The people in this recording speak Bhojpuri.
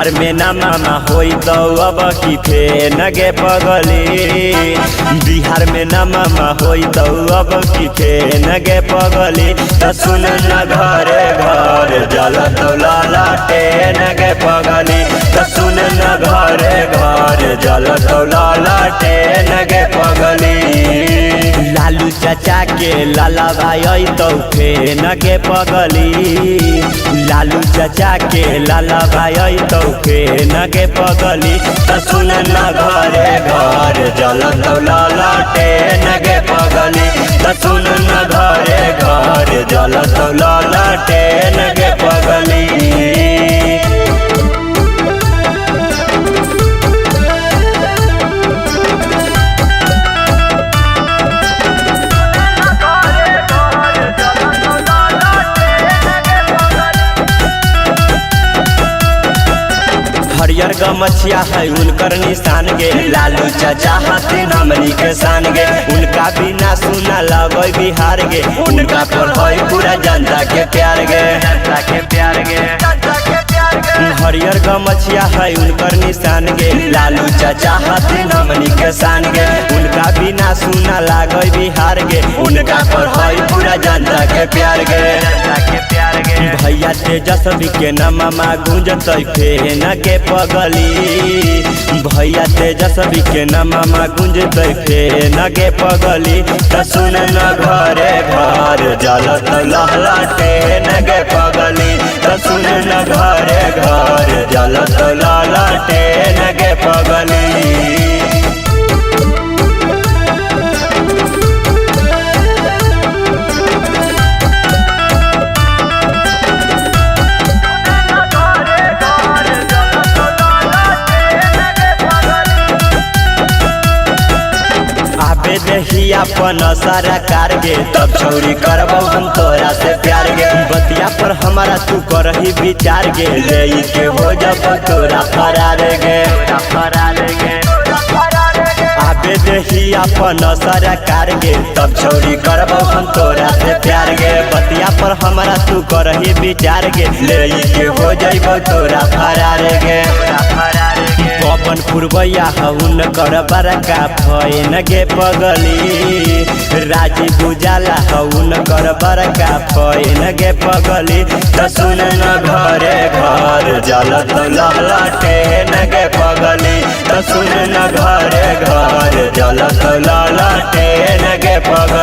बिहार में ना मामा होई तो अब की फेन गे पगली। बिहार में ना मामा होई तो अब की फेन गे पगली। तो सुन न घरे घर जल तौला लाटेन गे पगली। तो सुन न घरे घर जल तौला लाटेन गे पगली। लालू चाचा के लाला भाई तो फेन गे पगली। लालू चाचा के लाला भाई तो फेन गे पगली। तो सुन न घरे घर जल तौला लाटेन गे पगली। तो सुन न घरे घर जल तौला लाटेन गे पगली। हरियर गमछिया है उनकर निशान गे। लालू चाचा हथिन हमनी के शान गे। उनका बिना सुना लगो बिहार गे। उनका पर है पूरा जनता के प्यार गे। जनता के प्यार गे। हरियर गमछिया है उनकर निशान गे। लालू चाचा हथिन हमनी के शान गे। उनका बिना सुना लगो बिहार गे। उनका पर है पूरा जनता के प्यार गे। जनता के प्यार गे। भैया तेजस्वी के नामा गूंजत फेन के पगली। भैया तेजस्वी के नामा गूंजत फेन के पगली। तो सुन न घरे घर जल तौला लाटेन गे पगली। तो सुन न घरे घर जल तौला लाटेन गे पगली। दही अपन सारा कार गे। तब छौरी करबो हम तोरा से प्यार गे। बतिया पर हमारा तू करही विचार गे। ले के हो जब तोरा फरार गे। फरार गे। आबे दही अपन सारा कार गे। तब छौरी करबो हम तोरा से प्यार गे। बतिया पर हमारा तू करही विचार गे। ले के हो जइबो तोरा फरार गे। पवन पुरवैया हउन कर बड़का फैन गे पगली। राजीव उजाला हउन कर बड़का फैन गे पगली। तो सुन न घरे घर जल तौला लाटेन गे पगली। तो सुन न घरे घर जल तौला लाटेन गे पगली।